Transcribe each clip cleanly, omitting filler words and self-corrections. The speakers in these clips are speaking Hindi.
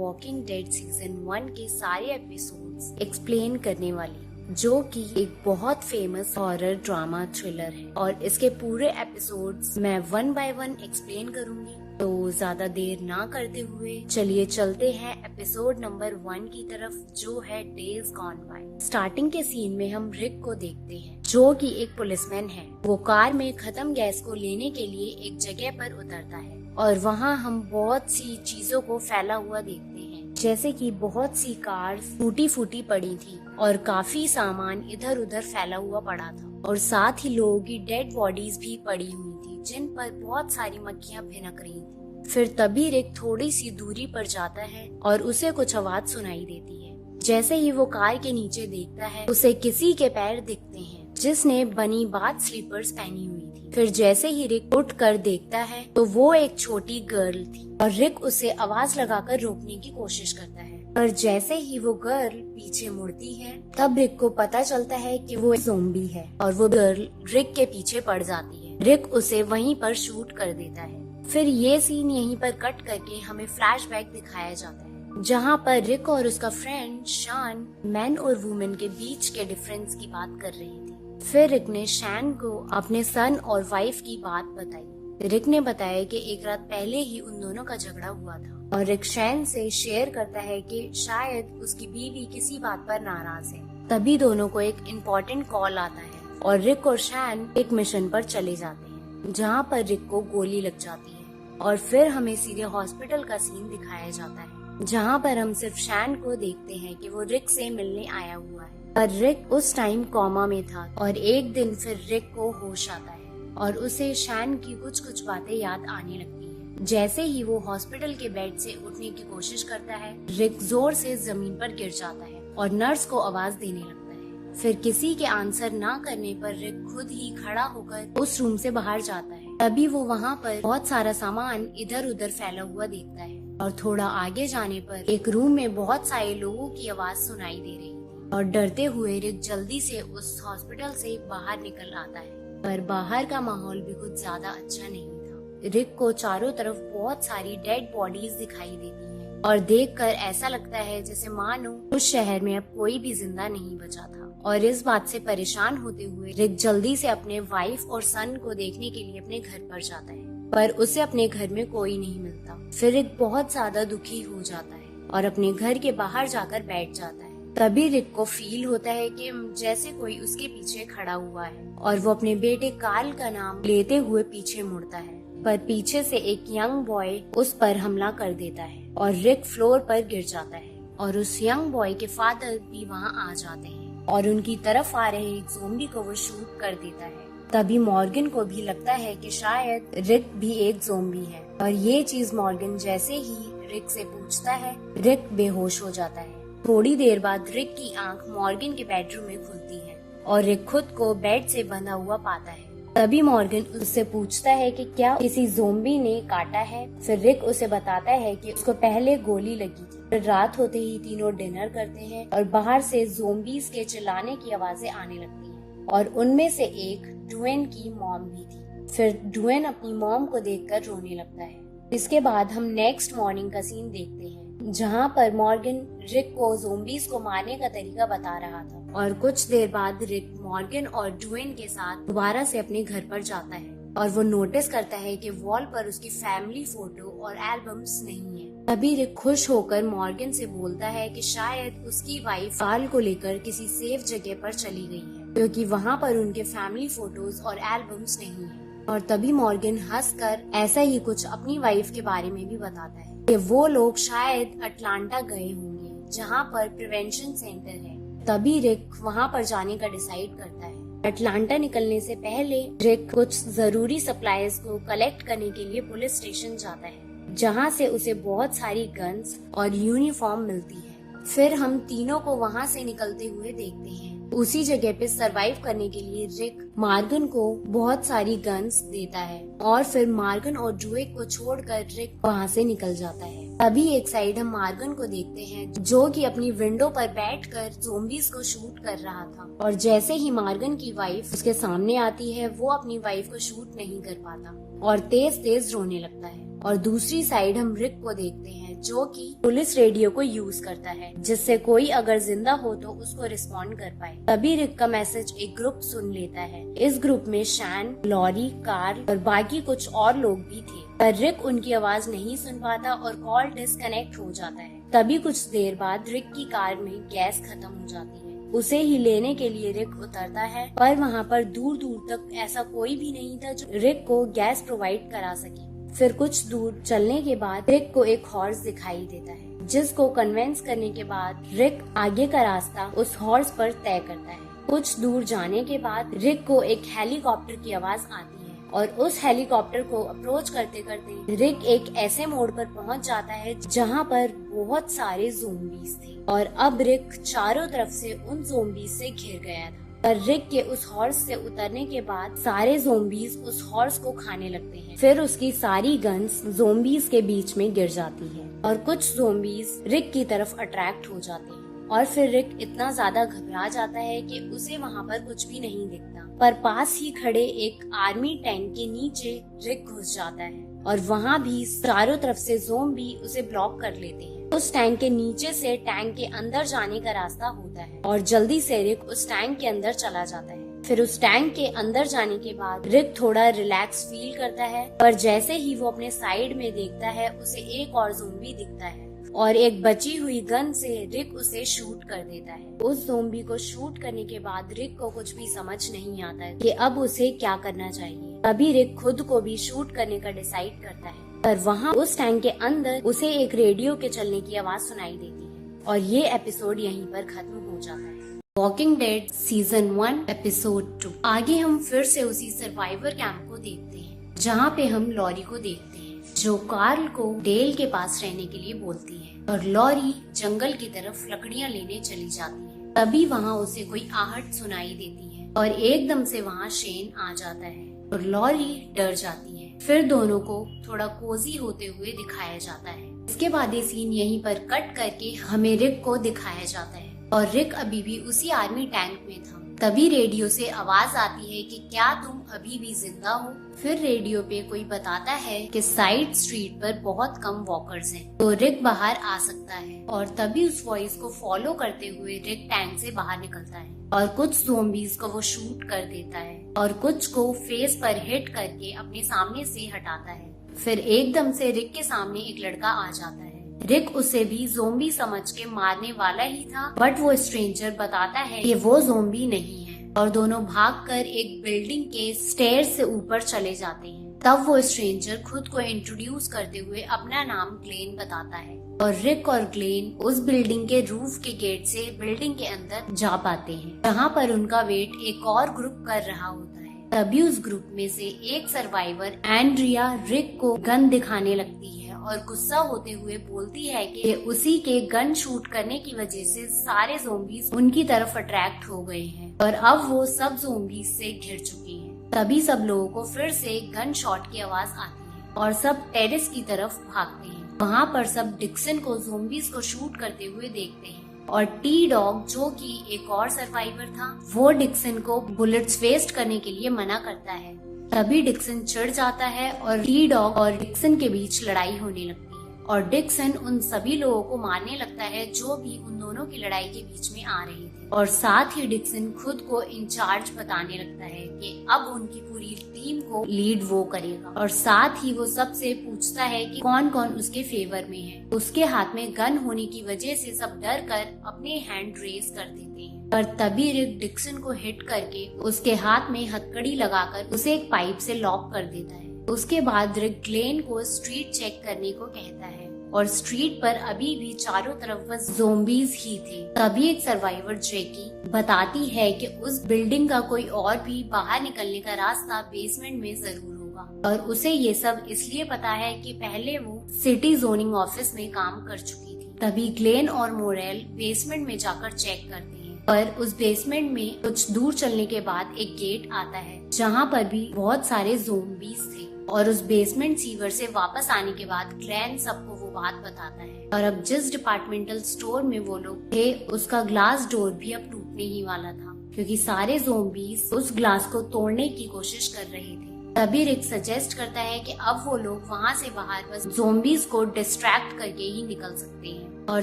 वॉकिंग डेड सीजन 1 के सारे एपिसोड्स एक्सप्लेन करने वाली, जो कि एक बहुत फेमस हॉरर ड्रामा थ्रिलर है और इसके पूरे एपिसोड्स मैं 1 बाय 1 एक्सप्लेन करूंगी। तो ज्यादा देर ना करते हुए चलिए चलते हैं एपिसोड नंबर 1 की तरफ, जो है डेज गॉन बाय। स्टार्टिंग के सीन में हम रिक को देखते हैं, जो कि एक पुलिसमैन है। वो कार में खत्म गैस को लेने के लिए एक जगह पर उतरता है और वहाँ हम बहुत सी चीजों को फैला हुआ देखते हैं, जैसे कि बहुत सी कार्स टूटी फूटी पड़ी थी और काफी सामान इधर उधर फैला हुआ पड़ा था, और साथ ही लोगों की डेड बॉडीज भी पड़ी हुई थी जिन पर बहुत सारी मक्खियां भिनक रही थी। फिर तभी रिक थोड़ी सी दूरी पर जाता है और उसे कुछ आवाज सुनाई देती है। जैसे ही वो कार के नीचे देखता है, उसे किसी के पैर दिखते हैं जिसने बनी बात स्लीपर्स पहनी हुई थी। फिर जैसे ही रिक उठ कर देखता है तो वो एक छोटी गर्ल थी और रिक उसे आवाज लगाकर रोकने की कोशिश करता है, पर जैसे ही वो गर्ल पीछे मुड़ती है तब रिक को पता चलता है कि वो ज़ॉम्बी है और वो गर्ल रिक के पीछे पड़ जाती है। रिक उसे वहीं पर शूट कर देता है। फिर ये सीन यहीं पर कट करके हमें फ्लैशबैक दिखाया जाता है, जहाँ पर रिक और उसका फ्रेंड शान मैन और वुमेन के बीच के डिफरेंस की बात कर रही थी। फिर रिक ने शैन को अपने सन और वाइफ की बात बताई। रिक ने बताया कि एक रात पहले ही उन दोनों का झगड़ा हुआ था और रिक शैन से शेयर करता है कि शायद उसकी बीवी किसी बात पर नाराज है। तभी दोनों को एक इम्पोर्टेंट कॉल आता है और रिक और शैन एक मिशन पर चले जाते हैं, जहाँ पर रिक को गोली लग जाती है। और फिर हमें सीधे हॉस्पिटल का सीन दिखाया जाता है, जहाँ पर हम सिर्फ शैन को देखते हैं कि वो रिक से मिलने आया हुआ है, पर रिक उस टाइम कोमा में था। और एक दिन फिर रिक को होश आता है और उसे शैन की कुछ बातें याद आने लगती है। जैसे ही वो हॉस्पिटल के बेड से उठने की कोशिश करता है, रिक जोर से जमीन पर गिर जाता है और नर्स को आवाज देने लगता है। फिर किसी के आंसर ना करने पर रिक खुद ही खड़ा होकर उस रूम से बाहर जाता है। तभी वो वहाँ पर बहुत सारा सामान इधर उधर फैला हुआ देखता है और थोड़ा आगे जाने पर एक रूम में बहुत सारे लोगों की आवाज सुनाई दे रही थी और डरते हुए रिक जल्दी से उस हॉस्पिटल से बाहर निकल आता है। पर बाहर का माहौल भी कुछ ज्यादा अच्छा नहीं था। रिक को चारों तरफ बहुत सारी डेड बॉडीज दिखाई देती हैं और देखकर ऐसा लगता है जैसे मानो उस शहर में अब कोई भी जिंदा नहीं बचा था। और इस बात से परेशान होते हुए रिक जल्दी से अपने वाइफ और सन को देखने के लिए अपने घर पर जाता है, पर उसे अपने घर में कोई नहीं मिलता। फिर रिक बहुत ज्यादा दुखी हो जाता है और अपने घर के बाहर जाकर बैठ जाता है। तभी रिक को फील होता है कि जैसे कोई उसके पीछे खड़ा हुआ है और वो अपने बेटे कार्ल का नाम लेते हुए पीछे मुड़ता है, पर पीछे से एक यंग बॉय उस पर हमला कर देता है और रिक फ्लोर पर गिर जाता है। और उस यंग बॉय के फादर भी वहाँ आ जाते हैं और उनकी तरफ आ रहे एक ज़ॉम्बी को वो शूट कर देता है। तभी मॉर्गन को भी लगता है कि शायद रिक भी एक ज़ॉम्बी है, और ये चीज मॉर्गन जैसे ही रिक से पूछता है, रिक बेहोश हो जाता है। थोड़ी देर बाद रिक की आंख मॉर्गन के बेडरूम में खुलती है और रिक खुद को बेड से बंधा हुआ पाता है। तभी मॉर्गन उससे पूछता है कि क्या किसी ज़ॉम्बी ने काटा है। फिर रिक उसे बताता है कि उसको पहले गोली लगी थी। फिर रात होते ही तीनों डिनर करते हैं और बाहर से ज़ॉम्बीज के चिल्लाने की आवाजें आने लगती हैं और उनमें से एक ड्वेन की मॉम भी थी। फिर ड्वेन अपनी मॉम को देखकर रोने लगता है। इसके बाद हम नेक्स्ट मॉर्निंग का सीन देखते हैं, जहाँ पर मॉर्गन रिक को ज़ॉम्बीज को मारने का तरीका बता रहा था। और कुछ देर बाद रिक मॉर्गन और ड्वेन के साथ दोबारा से अपने घर पर जाता है और वो नोटिस करता है कि वॉल पर उसकी फैमिली फोटो और एल्बम्स नहीं है। तभी रिक खुश होकर मॉर्गन से बोलता है कि शायद उसकी वाइफ कार्ल को लेकर किसी सेफ जगह पर चली गई है, क्योंकि वहाँ पर उनके फैमिली फोटोज और एल्बम्स नहीं है। और तभी मॉर्गन हंसकर ऐसा ही कुछ अपनी वाइफ के बारे में भी बताता है कि वो लोग शायद अटलांटा गए होंगे, जहाँ पर प्रिवेंशन सेंटर है। तभी रिक वहाँ पर जाने का डिसाइड करता है। अटलांटा निकलने से पहले रिक कुछ जरूरी सप्लाईज को कलेक्ट करने के लिए पुलिस स्टेशन जाता है, जहाँ से उसे बहुत सारी गन्स और यूनिफॉर्म मिलती है। फिर हम तीनों को वहाँ से निकलते हुए देखते हैं। उसी जगह पे सरवाइव करने के लिए रिक मॉर्गन को बहुत सारी गन्स देता है और फिर मॉर्गन और ड्वेक को छोड़कर रिक वहाँ से निकल जाता है। अभी एक साइड हम मॉर्गन को देखते हैं, जो कि अपनी विंडो पर बैठकर ज़ॉम्बीज को शूट कर रहा था। और जैसे ही मॉर्गन की वाइफ उसके सामने आती है, वो अपनी वाइफ को शूट नहीं कर पाता और तेज तेज रोने लगता है। और दूसरी साइड हम रिक को देखते हैं, जो कि पुलिस रेडियो को यूज करता है, जिससे कोई अगर जिंदा हो तो उसको रिस्पॉन्ड कर पाए। तभी रिक का मैसेज एक ग्रुप सुन लेता है। इस ग्रुप में शैन, लॉरी, कार्ल और बाकी कुछ और लोग भी थे, पर रिक उनकी आवाज नहीं सुन पाता और कॉल डिस्कनेक्ट हो जाता है। तभी कुछ देर बाद रिक की कार में गैस खत्म हो जाती है। उसे ही लेने के लिए रिक उतरता है, पर वहाँ पर दूर दूर तक ऐसा कोई भी नहीं था जो रिक को गैस प्रोवाइड करा सके। फिर कुछ दूर चलने के बाद रिक को एक हॉर्स दिखाई देता है, जिसको कन्विंस करने के बाद रिक आगे का रास्ता उस हॉर्स पर तय करता है। कुछ दूर जाने के बाद रिक को एक हेलीकॉप्टर की आवाज आती है और उस हेलीकॉप्टर को अप्रोच करते करते रिक एक ऐसे मोड़ पर पहुंच जाता है जहां पर बहुत सारे ज़ोंबीज थे और अब रिक चारों तरफ से उन ज़ोंबीज से घिर गया था। पर रिक के उस हॉर्स से उतरने के बाद सारे ज़ोंबीज उस हॉर्स को खाने लगते हैं। फिर उसकी सारी गन्स ज़ोंबीज के बीच में गिर जाती है और कुछ ज़ोंबीज रिक की तरफ अट्रैक्ट हो जाते हैं और फिर रिक इतना ज्यादा घबरा जाता है कि उसे वहाँ पर कुछ भी नहीं दिखता। पर पास ही खड़े एक आर्मी टैंक के नीचे रिक घुस जाता है और वहाँ भी चारों तरफ से ज़ोंबी उसे ब्लॉक कर लेते हैं। उस टैंक के नीचे से टैंक के अंदर जाने का रास्ता होता है और जल्दी से रिक उस टैंक के अंदर चला जाता है। फिर उस टैंक के अंदर जाने के बाद रिक थोड़ा रिलैक्स फील करता है, पर जैसे ही वो अपने साइड में देखता है उसे एक और ज़ोंबी दिखता है और एक बची हुई गन से रिक उसे शूट कर देता है। उस ज़ोंबी को शूट करने के बाद रिक को कुछ भी समझ नहीं आता कि अब उसे क्या करना चाहिए। तभी रिक खुद को भी शूट करने का डिसाइड करता है, पर वहाँ उस टैंक के अंदर उसे एक रेडियो के चलने की आवाज सुनाई देती है और ये एपिसोड यहीं पर खत्म हो जाता है। Walking dead season 1 episode 2। आगे हम फिर से उसी सर्वाइवर कैंप को देखते हैं, जहाँ पे हम लॉरी को देखते हैं जो कार्ल को डेल के पास रहने के लिए बोलती है और लॉरी जंगल की तरफ लकड़ियाँ लेने चली जाती है। तभी वहाँ उसे कोई आहट सुनाई देती है और एकदम से वहाँ शेन आ जाता है और लॉरी डर जाती है। फिर दोनों को थोड़ा कोजी होते हुए दिखाया जाता है। इसके बाद ये सीन यहीं पर कट करके हमें रिक को दिखाया जाता है और रिक अभी भी उसी आर्मी टैंक में था। तभी रेडियो से आवाज आती है कि क्या तुम अभी भी जिंदा हो। फिर रेडियो पे कोई बताता है कि साइड स्ट्रीट पर बहुत कम वॉकर्स हैं, तो रिक बाहर आ सकता है और तभी उस वॉइस को फॉलो करते हुए रिक टैंक से बाहर निकलता है और कुछ ज़ोंबीज को वो शूट कर देता है और कुछ को फेस पर हिट करके अपने सामने से हटाता है। फिर एकदम से रिक के सामने एक लड़का आ जाता है। रिक उसे भी ज़ोंबी समझ के मारने वाला ही था, बट वो स्ट्रेंजर बताता है कि वो ज़ोंबी नहीं है और दोनों भागकर एक बिल्डिंग के स्टेयर से ऊपर चले जाते हैं। तब वो स्ट्रेंजर खुद को इंट्रोड्यूस करते हुए अपना नाम ग्लेन बताता है और रिक और ग्लेन उस बिल्डिंग के रूफ के गेट से बिल्डिंग के अंदर जा पाते हैं, जहाँ पर उनका वेट एक और ग्रुप कर रहा होता है। तभी उस ग्रुप में से एक सर्वाइवर एंड्रिया रिक को गन दिखाने लगती है और गुस्सा होते हुए बोलती है कि उसी के गन शूट करने की वजह से सारे ज़ोंबीज उनकी तरफ अट्रैक्ट हो गए हैं और अब वो सब ज़ोंबीज से घिर चुकी हैं। तभी सब लोगों को फिर से गन शॉट की आवाज आती है और सब टेरेस की तरफ भागते हैं। वहाँ पर सब डिक्सन को ज़ोंबीज को शूट करते हुए देखते हैं और टी डॉग जो कि एक और सर्वाइवर था, वो डिक्सन को बुलेट्स वेस्ट करने के लिए मना करता है। तभी डिक्सन चिढ़ जाता है और टी डॉग और डिक्सन के बीच लड़ाई होने लगती है और डिक्सन उन सभी लोगों को मारने लगता है जो भी उन दोनों की लड़ाई के बीच में आ रहे थे और साथ ही डिक्सन खुद को इंचार्ज बताने लगता है कि अब उनकी पूरी टीम को लीड वो करेगा और साथ ही वो सबसे पूछता है कि कौन कौन उसके फेवर में है। उसके हाथ में गन होने की वजह से सब डर कर अपने हैंड रेज कर देते हैं, पर तभी रिक डिक्सन को हिट करके उसके हाथ में हथकड़ी लगाकर उसे एक पाइप से लॉक कर देता है। उसके बाद रिक ग्लेन को स्ट्रीट चेक करने को कहता है और स्ट्रीट पर अभी भी चारों तरफ बस ज़ोंबीज ही थे। तभी एक सर्वाइवर जैकी बताती है कि उस बिल्डिंग का कोई और भी बाहर निकलने का रास्ता बेसमेंट में जरूर होगा और उसे ये सब इसलिए पता है कि पहले वो सिटी जोनिंग ऑफिस में काम कर चुकी थी। तभी ग्लेन और मोरेल बेसमेंट में जाकर चेक करते हैं, पर उस बेसमेंट में कुछ दूर चलने के बाद एक गेट आता है जहाँ पर भी बहुत सारे ज़ोंबीज थे और उस बेसमेंट सीवर से वापस आने के बाद ग्लेन सबको वो बात बताता है और अब जिस डिपार्टमेंटल स्टोर में वो लोग थे उसका ग्लास डोर भी अब टूटने ही वाला था क्योंकि सारे ज़ोंबीज उस ग्लास को तोड़ने की कोशिश कर रहे थे। तभी रिक सजेस्ट करता है कि अब वो लोग वहाँ से बाहर बस ज़ोंबीज को डिस्ट्रैक्ट करके ही निकल सकते हैं। और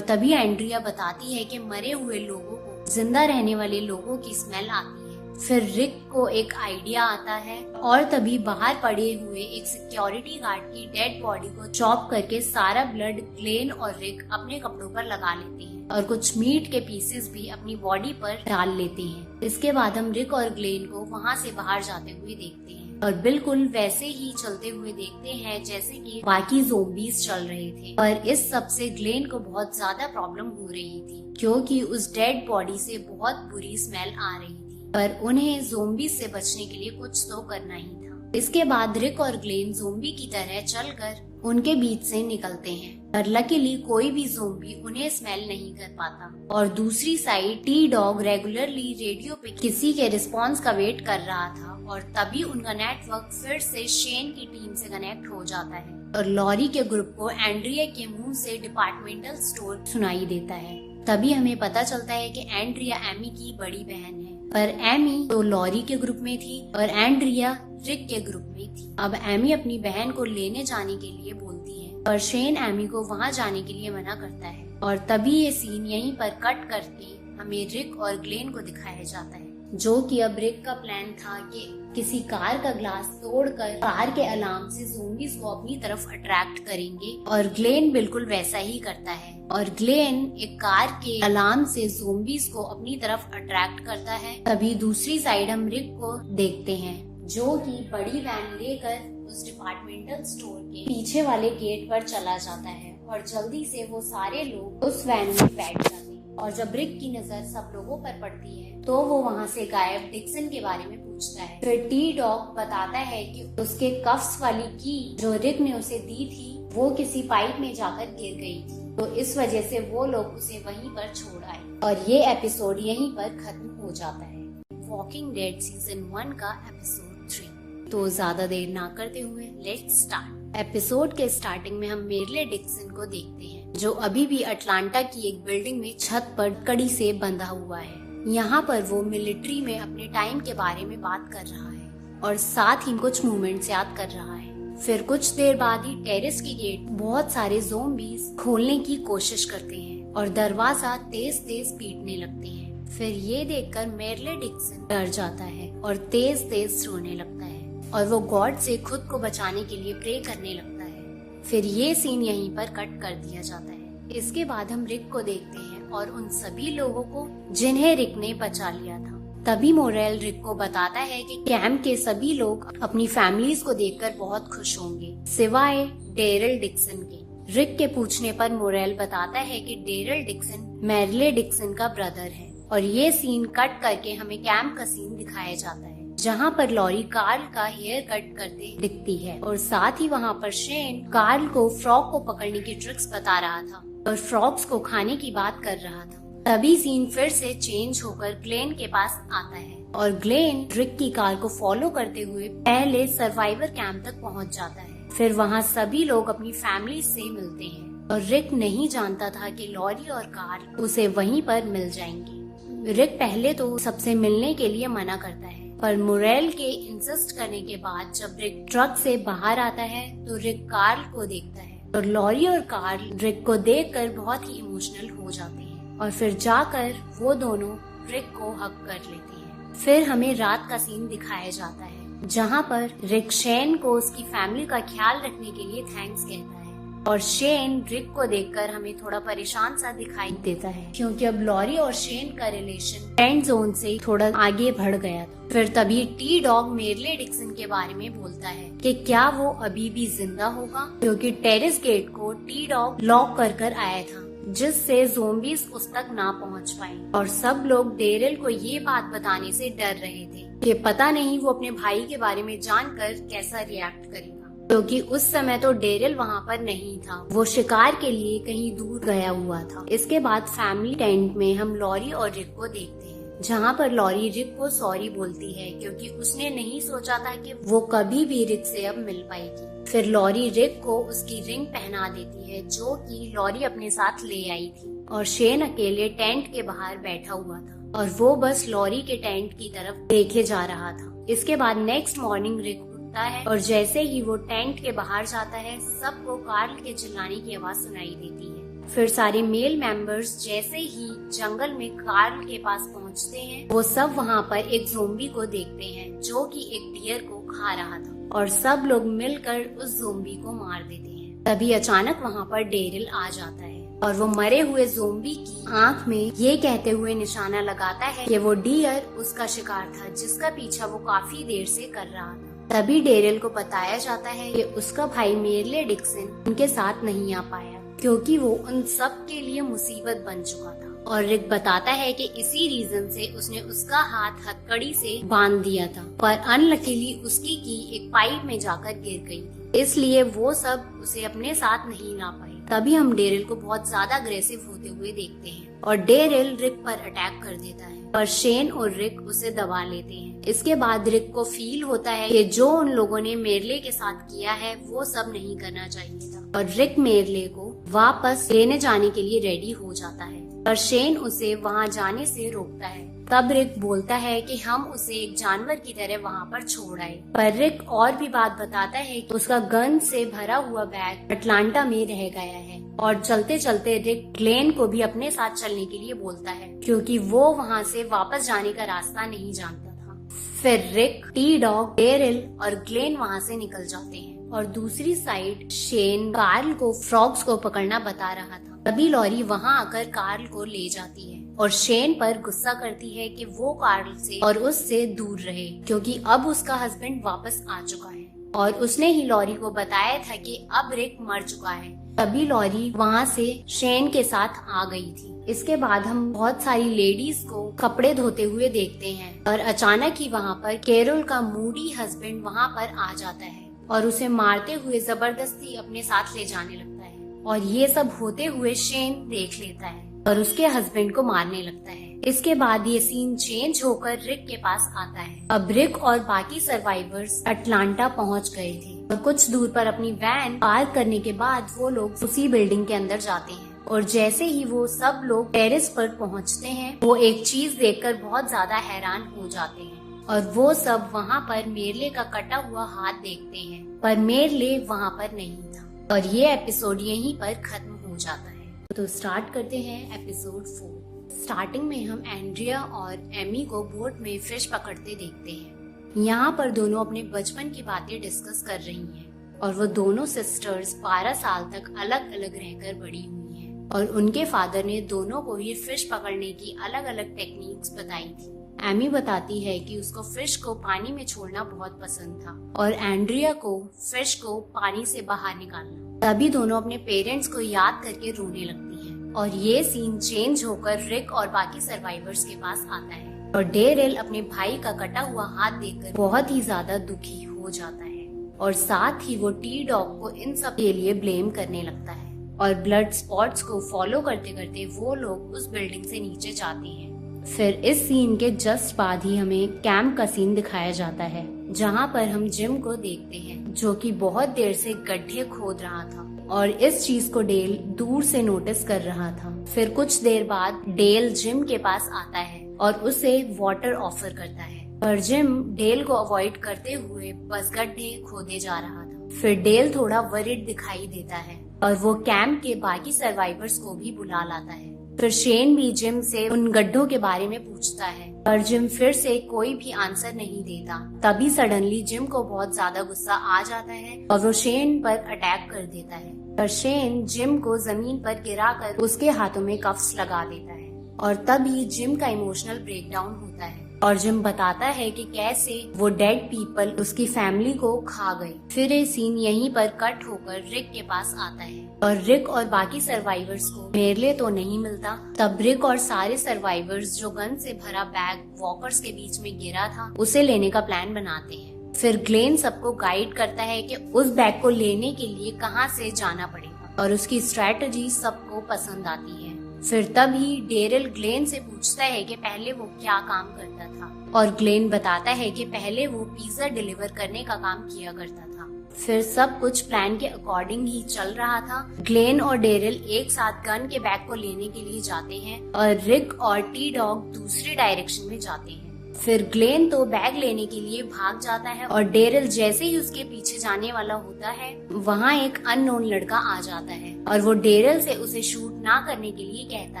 तभी एंड्रिया बताती है कि मरे हुए लोगों को जिंदा रहने वाले लोगों की स्मेल आती है। फिर रिक को एक आइडिया आता है और तभी बाहर पड़े हुए एक सिक्योरिटी गार्ड की डेड बॉडी को चॉप करके सारा ब्लड ग्लेन और रिक अपने कपड़ों पर लगा लेते हैं और कुछ मीट के पीसेस भी अपनी बॉडी पर डाल लेते हैं। इसके बाद हम रिक और ग्लेन को वहाँ से बाहर जाते हुए देखते हैं और बिल्कुल वैसे ही चलते हुए देखते हैं जैसे कि बाकी ज़ोंबीज चल रहे थे। और इस सब से ग्लेन को बहुत ज्यादा प्रॉब्लम हो रही थी क्योंकि उस डेड बॉडी से बहुत बुरी स्मेल आ रही थी, पर उन्हें ज़ोंबी से बचने के लिए कुछ तो करना ही था। इसके बाद रिक और ग्लेन ज़ोंबी की तरह चलकर उनके बीच से निकलते हैं पर लकीली कोई भी ज़ोंबी उन्हें स्मेल नहीं कर पाता। और दूसरी side T dog regularly radio पे किसी के रिस्पॉन्स का वेट कर रहा था और तभी उनका नेटवर्क फिर से शेन की टीम से कनेक्ट हो जाता है और लॉरी के ग्रुप को एंड्रिया के मुंह से डिपार्टमेंटल स्टोर सुनाई देता है। तभी हमें पता चलता है कि एंड्रिया एमी की बड़ी बहन है, पर एमी तो लॉरी के ग्रुप में थी और एंड्रिया रिक के ग्रुप में थी। अब एमी अपनी बहन को लेने जाने के लिए बोलती है पर शेन एमी को वहाँ जाने के लिए मना करता है। और तभी ये सीन यहीं पर कट करके हमें रिक और ग्लेन को दिखाया जाता है, जो कि अब रिक का प्लान था कि किसी कार का ग्लास तोड़कर कार के अलार्म से ज़ोंबीज को अपनी तरफ अट्रैक्ट करेंगे और ग्लेन बिल्कुल वैसा ही करता है और ग्लेन एक कार के अलार्म से ज़ोंबीज को अपनी तरफ अट्रैक्ट करता है। तभी दूसरी साइड हम रिक को देखते हैं जो कि बड़ी वैन लेकर उस डिपार्टमेंटल स्टोर के पीछे वाले गेट पर चला जाता है और जल्दी से वो सारे लोग उस वैन में बैठ जाते हैं। और जब रिक की नजर सब लोगों पर पड़ती है तो वो वहाँ से गायब डिक्सन के बारे में पूछता है। फिर टी डॉग बताता है कि उसके कफ्स वाली की जो रिक ने उसे दी थी वो किसी पाइप में जाकर गिर गई थी, तो इस वजह से वो लोग उसे वहीं पर छोड़ आए। और ये एपिसोड यहीं पर खत्म हो जाता है। वॉकिंग डेड सीजन 1 का एपिसोड 3। तो ज्यादा देर ना करते हुए लेट्स स्टार्ट। एपिसोड के स्टार्टिंग में हम मेरले डिक्सन को देखते हैं जो अभी भी अटलांटा की एक बिल्डिंग में छत पर कड़ी से बंधा हुआ है। यहाँ पर वो मिलिट्री में अपने टाइम के बारे में बात कर रहा है और साथ ही कुछ मूवमेंट्स याद कर रहा है। फिर कुछ देर बाद ही टेरेस की गेट बहुत सारे ज़ोंबीज खोलने की कोशिश करते हैं और दरवाजा तेज तेज पीटने लगते हैं। फिर ये देखकर मेरले डिक्सन डर जाता है और तेज तेज रोने लगता है और वो गॉड से खुद को बचाने के लिए प्रे करने लगता है। फिर ये सीन यहीं पर कट कर दिया जाता है। इसके बाद हम रिक को देखते हैं और उन सभी लोगों को जिन्हें रिक ने बचा लिया था। तभी मोरेल रिक को बताता है कि कैंप के सभी लोग अपनी फैमिलीज को देखकर बहुत खुश होंगे सिवाय डेरिल डिक्सन के। रिक के पूछने पर मोरेल बताता है कि डेरिल डिक्सन मेरले डिक्सन का ब्रदर है और ये सीन कट करके हमें कैंप का सीन दिखाया जाता है जहाँ पर लॉरी कार्ल का हेयर कट करते दिखती है और साथ ही वहाँ पर शेन कार्ल को फ्रॉग को पकड़ने की ट्रिक्स बता रहा था और फ्रॉग्स को खाने की बात कर रहा था। तभी सीन फिर से चेंज होकर ग्लेन के पास आता है और ग्लेन रिक की कार को फॉलो करते हुए पहले सर्वाइवर कैंप तक पहुंच जाता है। फिर वहां सभी लोग अपनी फैमिली से मिलते हैं और रिक नहीं जानता था कि लॉरी और कार्ल उसे वहीं पर मिल जाएंगे। रिक पहले तो सबसे मिलने के लिए मना करता है पर मोरेल के इंसिस्ट करने के बाद जब रिक ट्रक से बाहर आता है तो रिक कार्ल को देखता है और लॉरी और कार्ल रिक को देखकर बहुत ही इमोशनल हो जाते हैं और फिर जाकर वो दोनों रिक को हग कर लेते हैं। फिर हमें रात का सीन दिखाया जाता है जहाँ पर रिक शेन को उसकी फैमिली का ख्याल रखने के लिए थैंक्स कहता है और शेन रिक को देखकर हमें थोड़ा परेशान सा दिखाई देता है क्योंकि अब लॉरी और शेन का रिलेशन फ्रेंड जोन से थोड़ा आगे बढ़ गया था। फिर तभी टी डॉग मेरले डिक्सन के बारे में बोलता है कि क्या वो अभी भी जिंदा होगा क्योंकि टेरेस गेट को टी डॉग लॉक कर आया था जिससे ज़ोंबीज उस तक ना पहुंच पाए। और सब लोग डेरिल को ये बात बताने से डर रहे थे कि पता नहीं वो अपने भाई के बारे में जानकर कैसा रिएक्ट करेगा क्योंकि उस समय तो डेरिल वहाँ पर नहीं था, वो शिकार के लिए कहीं दूर गया हुआ था। इसके बाद फैमिली टेंट में हम लॉरी और रिक को देखते हैं जहाँ पर लॉरी रिक को सॉरी बोलती है क्योंकि उसने नहीं सोचा था कि वो कभी भी रिक से अब मिल पाएगी। फिर लॉरी रिक को उसकी रिंग पहना देती है जो कि लॉरी अपने साथ ले आई थी और शेन अकेले टेंट के बाहर बैठा हुआ था और वो बस लॉरी के टेंट की तरफ देखे जा रहा था। इसके बाद नेक्स्ट मॉर्निंग रिक होता है और जैसे ही वो टेंट के बाहर जाता है सबको कार्ल के चिल्लाने की आवाज सुनाई देती है। फिर सारे मेल मेंबर्स जैसे ही जंगल में कार्ल के पास पहुंचते हैं वो सब वहां पर एक ज़ोंबी को देखते हैं जो कि एक डियर को खा रहा था और सब लोग मिलकर उस ज़ोंबी को मार देते हैं। तभी अचानक वहां पर डेरिल आ जाता है और वो मरे हुए ज़ोंबी की आंख में ये कहते हुए निशाना लगाता है कि वो डियर उसका शिकार था जिसका पीछा वो काफी देर से कर रहा था। तभी डेरिल को बताया जाता है कि उसका भाई मेरले डिक्सन उनके साथ नहीं आ पाया क्योंकि वो उन सब के लिए मुसीबत बन चुका था। और रिक बताता है कि इसी रीजन से उसने उसका हाथ हथकड़ी से बांध दिया था पर अनलकीली उसकी की एक पाइप में जाकर गिर गई थी, इसलिए वो सब उसे अपने साथ नहीं ला पाए। तभी हम डेरिल को बहुत ज्यादा अग्रेसिव होते हुए देखते हैं और डेरिल रिक पर अटैक कर देता है पर शेन और रिक उसे दबा लेते हैं। इसके बाद रिक को फील होता है कि जो उन लोगों ने मेरले के साथ किया है वो सब नहीं करना चाहिए था और रिक मेरले को वापस लेने जाने के लिए रेडी हो जाता है पर शेन उसे वहां जाने से रोकता है। तब रिक बोलता है कि हम उसे एक जानवर की तरह वहां पर छोड़ आए पर रिक और भी बात बताता है कि उसका गन से भरा हुआ बैग अटलांटा में रह गया है और चलते चलते रिक ग्लेन को भी अपने साथ चलने के लिए बोलता है क्योंकि वो वहां से वापस जाने का रास्ता नहीं जानता था। फिर रिक, टी डॉग, डेरिल और ग्लेन वहां से निकल जाते हैं और दूसरी साइड शेन कार्ल को फ्रॉग्स को पकड़ना बता रहा था। तभी लॉरी वहां आकर कार्ल को ले जाती है और शेन पर गुस्सा करती है कि वो कार्ल से और उससे दूर रहे क्योंकि अब उसका हस्बैंड वापस आ चुका है और उसने ही लॉरी को बताया था कि अब रिक मर चुका है। तभी लॉरी वहां से शेन के साथ आ गई थी। इसके बाद हम बहुत सारी लेडीज को कपड़े धोते हुए देखते हैं और अचानक ही वहाँ पर कैरोल का मूडी हस्बैंड वहाँ पर आ जाता है और उसे मारते हुए जबरदस्ती अपने साथ ले जाने लगता है और ये सब होते हुए शेन देख लेता है और उसके हस्बैंड को मारने लगता है। इसके बाद ये सीन चेंज होकर रिक के पास आता है। अब रिक और बाकी सर्वाइवर्स अटलांटा पहुंच गए थे और कुछ दूर पर अपनी वैन पार्क करने के बाद वो लोग उसी बिल्डिंग के अंदर जाते हैं और जैसे ही वो सब लोग टेरेस पर पहुंचते हैं वो एक चीज देखकर बहुत ज्यादा हैरान हो जाते हैं और वो सब वहाँ पर मेरले का कटा हुआ हाथ देखते हैं पर मेरले वहाँ पर नहीं था और ये एपिसोड यहीं पर खत्म हो जाता है। तो स्टार्ट करते हैं एपिसोड 4। स्टार्टिंग में हम एंड्रिया और एमी को बोट में फिश पकड़ते देखते हैं। यहाँ पर दोनों अपने बचपन की बातें डिस्कस कर रही हैं और वो दोनों सिस्टर्स 12 साल तक अलग अलग रहकर बड़ी हुई हैं और उनके फादर ने दोनों को ये फिश पकड़ने की अलग अलग टेक्निक्स बताई थी। एमी बताती है कि उसको फिश को पानी में छोड़ना बहुत पसंद था और एंड्रिया को फिश को पानी से बाहर निकालना। तभी दोनों अपने पेरेंट्स को याद करके रोने लगती हैं और ये सीन चेंज होकर रिक और बाकी सर्वाइवर्स के पास आता है और डेरिल अपने भाई का कटा हुआ हाथ देखकर बहुत ही ज्यादा दुखी हो जाता है और साथ ही वो टी डॉग को इन सब के लिए ब्लेम करने लगता है और ब्लड स्पॉट्स को फॉलो करते करते वो लोग उस बिल्डिंग से नीचे जाते हैं। फिर इस सीन के जस्ट बाद ही हमें कैंप का सीन दिखाया जाता है जहाँ पर हम जिम को देखते हैं जो कि बहुत देर से गड्ढे खोद रहा था और इस चीज को डेल दूर से नोटिस कर रहा था। फिर कुछ देर बाद डेल जिम के पास आता है और उसे वाटर ऑफर करता है पर जिम डेल को अवॉइड करते हुए बस गड्ढे खोदे जा रहा था। फिर डेल थोड़ा वरिड दिखाई देता है और वो कैंप के बाकी सर्वाइवर्स को भी बुला लाता है। फिर शेन भी जिम से उन गड्ढों के बारे में पूछता है पर जिम फिर से कोई भी आंसर नहीं देता। तभी सडनली जिम को बहुत ज्यादा गुस्सा आ जाता है और वो शेन पर अटैक कर देता है पर शेन जिम को जमीन पर गिराकर उसके हाथों में कफ्स लगा देता है और तभी जिम का इमोशनल ब्रेकडाउन होता है और जिम बताता है कि कैसे वो डेड पीपल उसकी फैमिली को खा गए। फिर ये सीन यहीं पर कट होकर रिक के पास आता है और रिक और बाकी सर्वाइवर्स को मेरले तो नहीं मिलता। तब रिक और सारे सर्वाइवर्स जो गन से भरा बैग वॉकर्स के बीच में गिरा था उसे लेने का प्लान बनाते हैं। फिर ग्लेन सबको गाइड करता है कि उस बैग को लेने के लिए कहाँ से जाना पड़ेगा और उसकी स्ट्रेटजी सबको पसंद आती है। फिर तभी डेरिल ग्लेन से पूछता है कि पहले वो क्या काम करता था और ग्लेन बताता है कि पहले वो पिज्जा डिलीवर करने का काम किया करता था। फिर सब कुछ प्लान के अकॉर्डिंग ही चल रहा था। ग्लेन और डेरिल एक साथ गन के बैग को लेने के लिए जाते हैं और रिक और टी डॉग दूसरी डायरेक्शन में जाते हैं। फिर ग्लेन तो बैग लेने के लिए भाग जाता है और डेरिल जैसे ही उसके पीछे जाने वाला होता है वहाँ एक अननोन लड़का आ जाता है और वो डेरिल से उसे शूट ना करने के लिए कहता